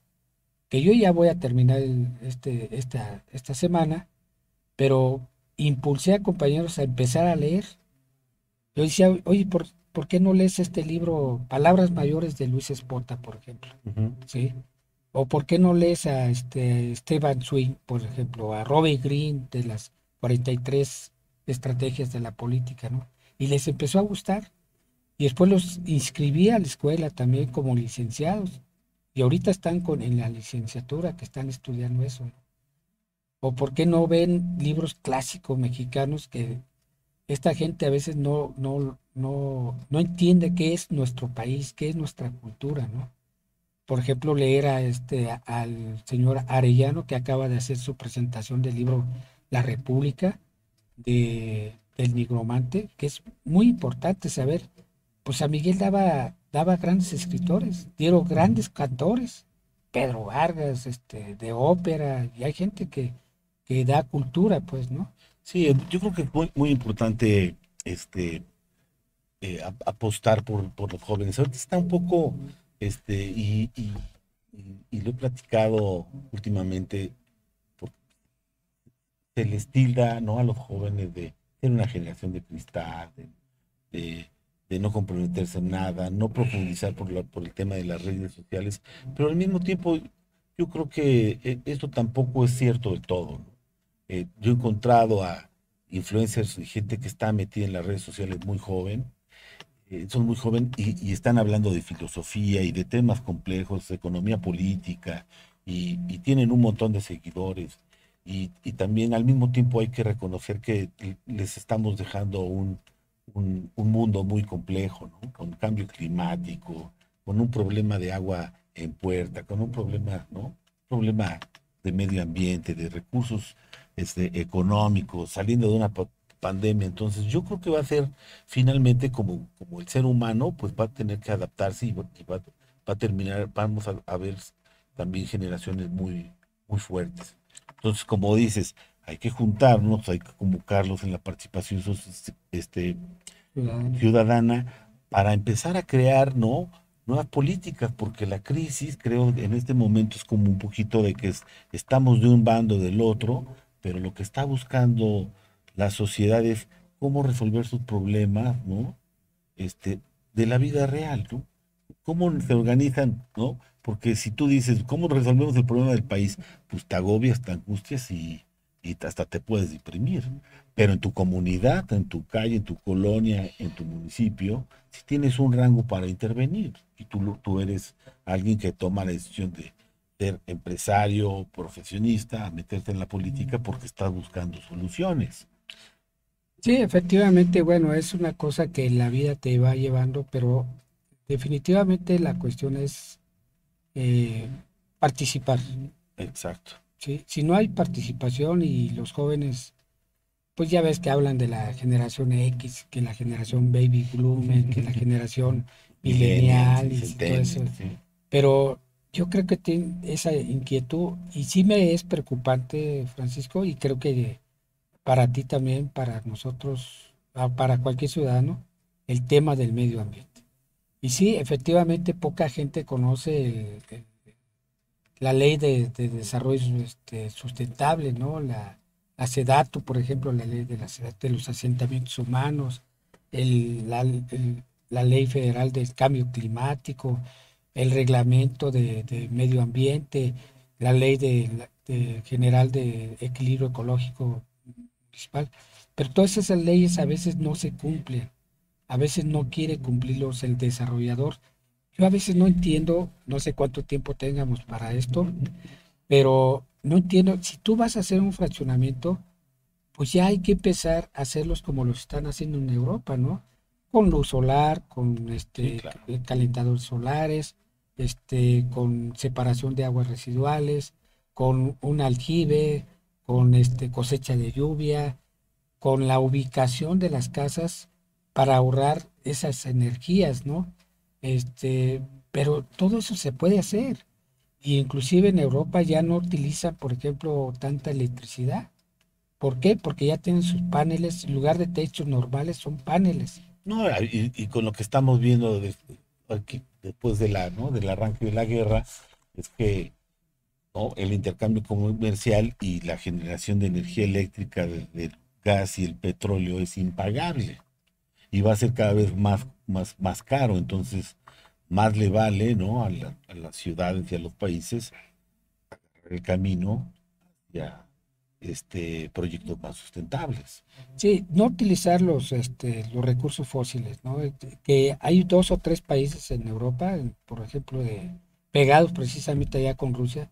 que yo ya voy a terminar esta semana, pero impulsé a compañeros a empezar a leer. Yo decía, oye, ¿por qué no lees este libro, Palabras Mayores de Luis Espota, por ejemplo? Ujú. ¿Sí? ¿O por qué no lees a Stephen Swing, por ejemplo, a Robert Greene de las 43 estrategias de la política, ¿no? Y les empezó a gustar. Y después los inscribí a la escuela también como licenciados. Y ahorita están en la licenciatura que están estudiando eso, ¿no? ¿O por qué no ven libros clásicos mexicanos que esta gente a veces no entiende qué es nuestro país, qué es nuestra cultura, ¿no? Por ejemplo, leer al señor Arellano, que acaba de hacer su presentación del libro La República del Nigromante, que es muy importante saber. Pues San Miguel daba grandes escritores, dieron grandes cantores, Pedro Vargas, de ópera, y hay gente que da cultura, pues, ¿no? Sí, yo creo que es muy, muy importante este, apostar por los jóvenes. Ahorita está un poco, y lo he platicado últimamente, porque se les tilda, ¿no? A los jóvenes de ser una generación de cristal, de, de no comprometerse en nada, no profundizar por el tema de las redes sociales, pero al mismo tiempo yo creo que esto tampoco es cierto del todo, ¿no? Yo he encontrado a influencers y gente que está metida en las redes sociales muy joven, son muy jóvenes y están hablando de filosofía y de temas complejos, de economía política, y tienen un montón de seguidores. Y también al mismo tiempo hay que reconocer que les estamos dejando un mundo muy complejo, ¿no? Con cambio climático, con un problema de agua en puerta, con un problema, ¿no? Problema de medio ambiente, de recursos económicos, saliendo de una pandemia. Entonces, yo creo que va a ser finalmente como el ser humano, pues va a tener que adaptarse va a terminar, vamos a ver también generaciones muy, muy fuertes. Entonces, como dices, hay que juntarnos, hay que convocarlos en la participación Ciudadano. ciudadana para empezar a crear, ¿no? Nuevas políticas, porque la crisis, creo, en este momento es como un poquito de que estamos de un bando del otro, pero lo que está buscando la sociedad es cómo resolver sus problemas, ¿no? Este, de la vida real, ¿no? ¿Cómo se organizan, ¿no? Porque si tú dices, ¿cómo resolvemos el problema del país? Pues te agobias, te angustias y hasta te puedes deprimir. Pero en tu comunidad, en tu calle, en tu colonia, en tu municipio, si tienes un rango para intervenir y tú eres alguien que toma la decisión de ser empresario, profesionista, a meterte en la política porque estás buscando soluciones. Sí, efectivamente, bueno, es una cosa que la vida te va llevando, pero definitivamente la cuestión es eh, participar, Exacto. ¿sí? Si no hay participación y los jóvenes, pues ya ves que hablan de la generación X, que la generación Baby Boomer, que la generación Millennials y millennial y todo centennials, eso, sí. pero yo creo que tiene esa inquietud y sí me es preocupante, Francisco, y creo que para ti también, para nosotros, para cualquier ciudadano, el tema del medio ambiente. Y sí, efectivamente, poca gente conoce la ley de desarrollo sustentable, ¿no? La SEDATU, por ejemplo, la ley de los asentamientos humanos, la ley federal del cambio climático, el reglamento de medio ambiente, la ley general de equilibrio ecológico municipal. Pero todas esas leyes a veces no se cumplen, a veces no quiere cumplirlos el desarrollador. Yo a veces no entiendo, no sé cuánto tiempo tengamos para esto, pero no entiendo, si tú vas a hacer un fraccionamiento, pues ya hay que empezar a hacerlos como los están haciendo en Europa, ¿no? Con luz solar, con Sí, claro. calentadores solares, con separación de aguas residuales, con un aljibe, con cosecha de lluvia, con la ubicación de las casas para ahorrar esas energías, ¿no? Pero todo eso se puede hacer. Y inclusive en Europa ya no utilizan, por ejemplo, tanta electricidad. ¿Por qué? Porque ya tienen sus paneles, en lugar de techos normales, son paneles. No, y con lo que estamos viendo aquí, después de ¿no? del arranque de la guerra, es que, ¿no? El intercambio comercial y la generación de energía eléctrica del gas y el petróleo es impagable y va a ser cada vez más caro. Entonces, más le vale, ¿no? A las ciudades y a los países el camino hacia proyectos más sustentables. Sí, no utilizar los recursos fósiles, ¿no? Que hay dos o tres países en Europa, por ejemplo, pegados precisamente allá con Rusia,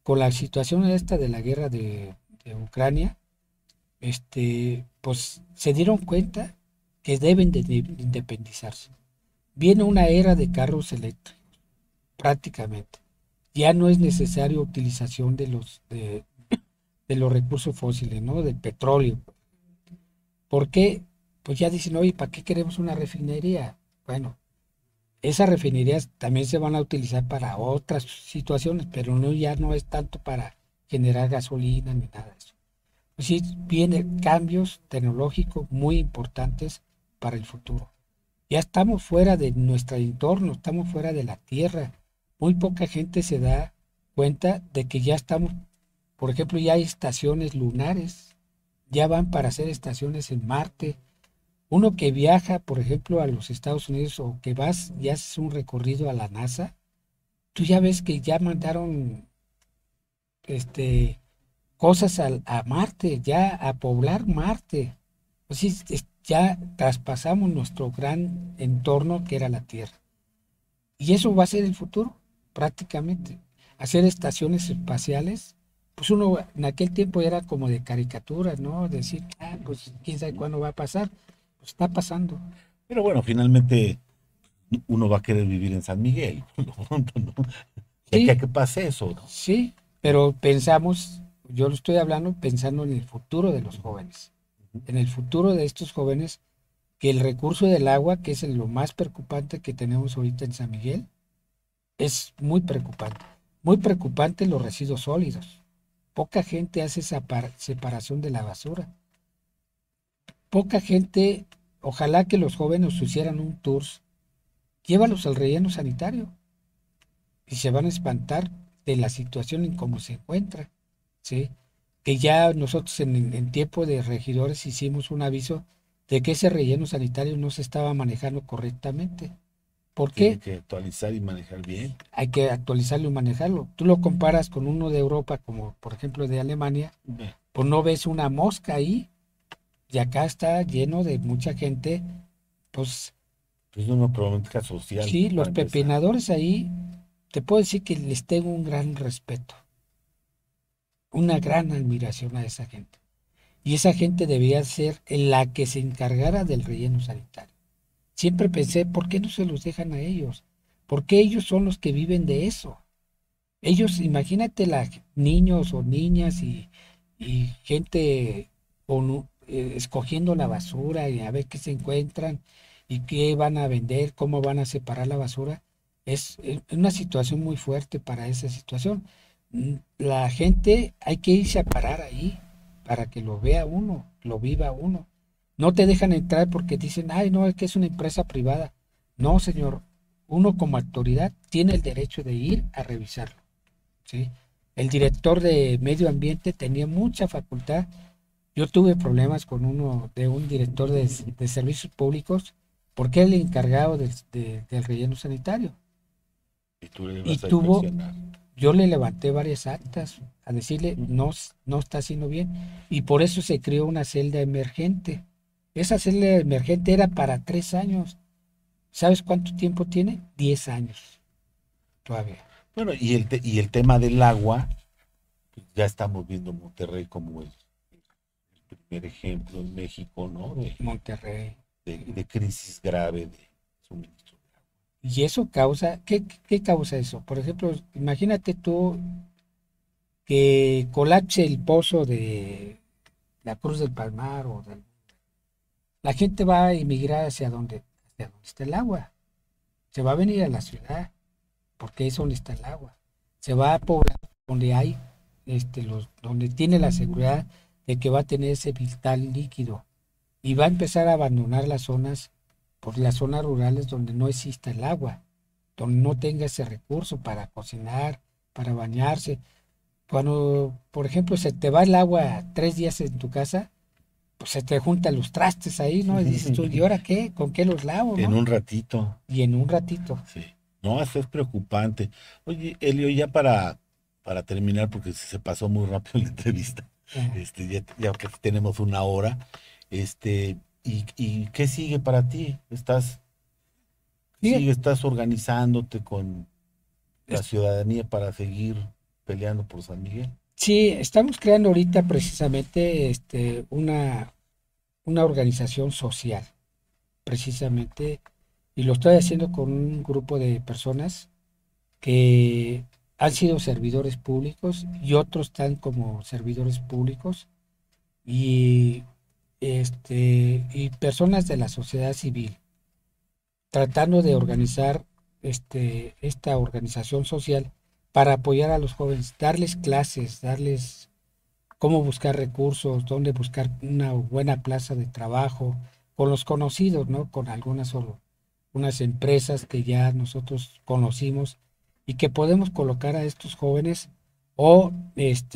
con la situación esta de la guerra de Ucrania, pues se dieron cuenta que deben de independizarse. Viene una era de carros eléctricos, prácticamente. Ya no es necesario utilización de los recursos fósiles, ¿no? Del petróleo. ¿Por qué? Pues ya dicen, oye, ¿para qué queremos una refinería? Bueno, esas refinerías también se van a utilizar para otras situaciones, pero no, ya no es tanto para generar gasolina ni nada de eso. Pues sí, vienen cambios tecnológicos muy importantes para el futuro. Ya estamos fuera de nuestro entorno, estamos fuera de la Tierra. Muy poca gente se da cuenta de que ya estamos, por ejemplo, ya hay estaciones lunares, ya van para hacer estaciones en Marte. Uno que viaja, por ejemplo, a los Estados Unidos o que vas y haces un recorrido a la NASA, tú ya ves que ya mandaron este, cosas a Marte, ya a poblar Marte. Pues sí, ya traspasamos nuestro gran entorno que era la Tierra. Y eso va a ser el futuro, prácticamente. Hacer estaciones espaciales, pues uno en aquel tiempo era como de caricaturas, ¿no? Decir, pues quién sabe cuándo va a pasar. Pues está pasando. Pero bueno, finalmente uno va a querer vivir en San Miguel, por lo pronto, ¿no? De aquí a Sí, que pase eso, ¿no? sí, ¿No? pero pensamos, yo lo estoy hablando pensando en el futuro de los jóvenes, en el futuro de estos jóvenes, que el recurso del agua, que es lo más preocupante que tenemos ahorita en San Miguel, es muy preocupante. Muy preocupante los residuos sólidos. Poca gente hace esa separación de la basura. Poca gente, ojalá que los jóvenes hicieran un tour, llévalos al relleno sanitario y se van a espantar de la situación en cómo se encuentra, ¿sí? Que ya nosotros en tiempo de regidores hicimos un aviso de que ese relleno sanitario no se estaba manejando correctamente. ¿Por Tiene qué? que actualizar y manejar bien. Hay que actualizarlo y manejarlo. Tú lo comparas con uno de Europa, como por ejemplo de Alemania, Eh, pues no ves una mosca ahí, y acá está lleno de mucha gente, pues Es una problemática social, sí, los para empezar. pepinadores ahí, te puedo decir que les tengo un gran respeto, una gran admiración a esa gente. Y esa gente debía ser la que se encargara del relleno sanitario. Siempre pensé, ¿por qué no se los dejan a ellos? ¿Por qué ellos son los que viven de eso? Ellos, imagínate, niños o niñas y gente escogiendo la basura y a ver qué se encuentran y qué van a vender, cómo van a separar la basura. Es una situación muy fuerte para esa situación. La gente hay que irse a parar ahí para que lo vea uno, lo viva uno. No te dejan entrar porque dicen, ay, no, es que es una empresa privada. No, señor, uno como autoridad tiene el derecho de ir a revisarlo. ¿Sí? El director de medio ambiente tenía mucha facultad. Yo tuve problemas con un director de servicios públicos porque era el encargado del relleno sanitario. Y tú le Y vas a presionar. yo le levanté varias actas a decirle no, no está haciendo bien. Y por eso se creó una celda emergente. Esa celda emergente era para 3 años. ¿Sabes cuánto tiempo tiene? 10 años todavía. Bueno, y el tema del agua, pues ya estamos viendo Monterrey como el primer ejemplo en México, ¿no? Monterrey. De crisis grave de suministro de agua. Y eso causa, ¿qué causa eso? Por ejemplo, imagínate tú que colapse el pozo de la Cruz del Palmar la gente va a emigrar hacia donde está el agua. Se va a venir a la ciudad, porque es donde está el agua. Se va a poblar donde hay, donde tiene la seguridad de que va a tener ese vital líquido. Y va a empezar a abandonar las zonas, por las zonas rurales donde no exista el agua, donde no tenga ese recurso para cocinar, para bañarse. Cuando, por ejemplo, se te va el agua 3 días en tu casa, pues se te juntan los trastes ahí, ¿no? Y dices tú, ¿y ahora qué? ¿Con qué los lavo, En no? un ratito, Y en un ratito. sí. No, eso es preocupante. Oye, Elio, ya para terminar, porque se pasó muy rápido la entrevista, eh, ya que tenemos una hora, ¿y qué sigue para ti? fíjate, ¿Estás organizándote con la es- ciudadanía para seguir peleando por San Miguel? sí, estamos creando ahorita precisamente una organización social, precisamente, y lo estoy haciendo con un grupo de personas que han sido servidores públicos y otros están como servidores públicos y, y personas de la sociedad civil, tratando de organizar esta organización social para apoyar a los jóvenes, darles clases, darles cómo buscar recursos, dónde buscar una buena plaza de trabajo, con los conocidos, ¿no? Con unas empresas que ya nosotros conocimos y que podemos colocar a estos jóvenes o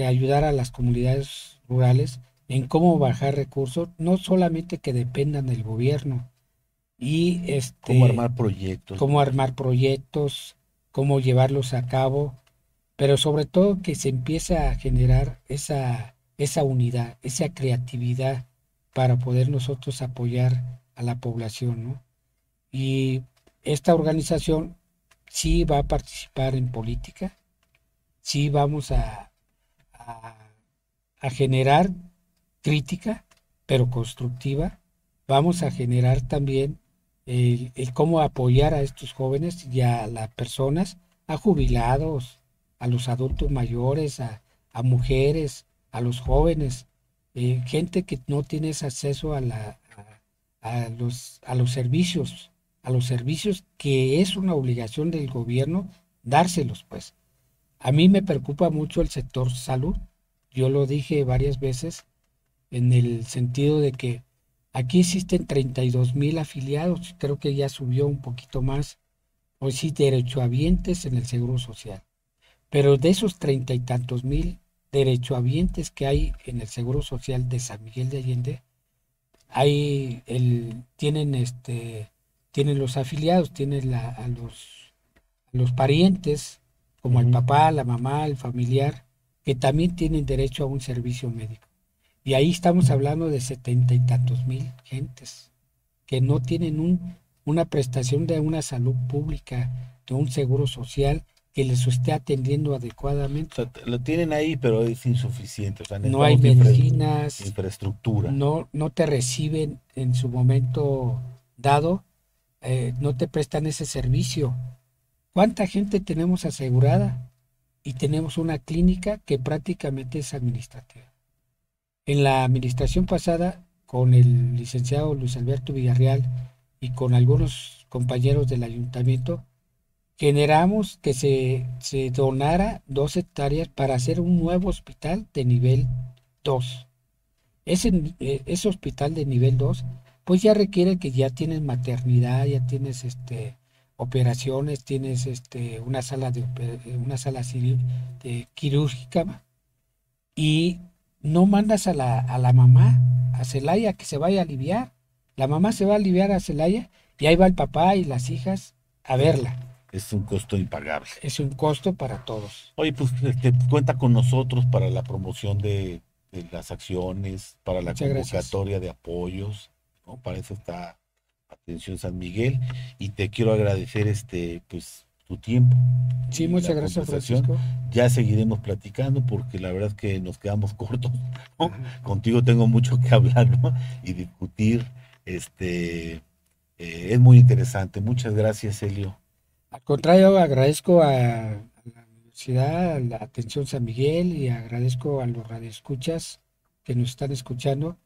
ayudar a las comunidades rurales en cómo bajar recursos, no solamente que dependan del gobierno y ¿Cómo armar proyectos, cómo no? armar proyectos, cómo llevarlos a cabo, pero sobre todo que se empiece a generar esa unidad, esa creatividad para poder nosotros apoyar a la población, ¿no? Y esta organización sí va a participar en política, sí vamos a, a generar crítica, pero constructiva. Vamos a generar también el cómo apoyar a estos jóvenes y a las personas, a jubilados, a los adultos mayores, a mujeres, a los jóvenes, gente que no tiene ese acceso a los servicios que es una obligación del gobierno dárselos, pues. A mí me preocupa mucho el sector salud. Yo lo dije varias veces en el sentido de que aquí existen 32,000 afiliados, creo que ya subió un poquito más, o sí, derechohabientes en el Seguro Social. Pero de esos 30 y tantos mil derechohabientes que hay en el Seguro Social de San Miguel de Allende, tienen los afiliados, tienen a los parientes, como el Ujú. papá, la mamá, el familiar, que también tienen derecho a un servicio médico. Y ahí estamos hablando de 70 y tantos mil gentes que no tienen una prestación de una salud pública, de un seguro social que les esté atendiendo O sea, adecuadamente. lo tienen ahí, pero es insuficiente. O sea, No hay necesitamos medicinas, infraestructura. no te reciben en su momento dado, no te prestan ese servicio. ¿Cuánta gente tenemos asegurada? Y tenemos una clínica que prácticamente es administrativa. En la administración pasada, con el licenciado Luis Alberto Villarreal y con algunos compañeros del ayuntamiento, generamos que se donara 2 hectáreas para hacer un nuevo hospital de nivel 2. Ese hospital de nivel 2 pues ya requiere que ya tienes maternidad, ya tienes operaciones, tienes una sala quirúrgica y no mandas a la mamá a Celaya que se vaya a aliviar. La mamá se va a aliviar a Celaya y ahí va el papá y las hijas a verla. Es un costo impagable. Es un costo para todos. Oye, pues cuenta con nosotros para la promoción de las acciones, para la Muchas gracias. convocatoria de apoyos, ¿no? Para eso está Atención San Miguel. Y te quiero agradecer pues tu tiempo Sí, y la muchas gracias, conversación. Francisco. Ya seguiremos platicando porque la verdad es que nos quedamos cortos, ¿no? Ajá. Contigo tengo mucho que hablar, ¿no? Y discutir, este, es muy interesante. Muchas gracias, Elio. Al contrario, agradezco a la universidad, a la Atención San Miguel y agradezco a los radioescuchas que nos están escuchando.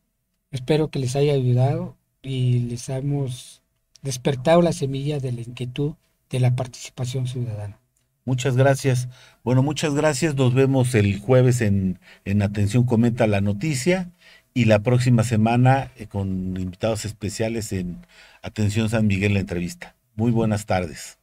Espero que les haya ayudado y les hemos despertado la semilla de la inquietud de la participación ciudadana. Muchas gracias. Bueno, muchas gracias. Nos vemos el jueves en Atención Comenta la Noticia y la próxima semana con invitados especiales en Atención San Miguel la entrevista. Muy buenas tardes.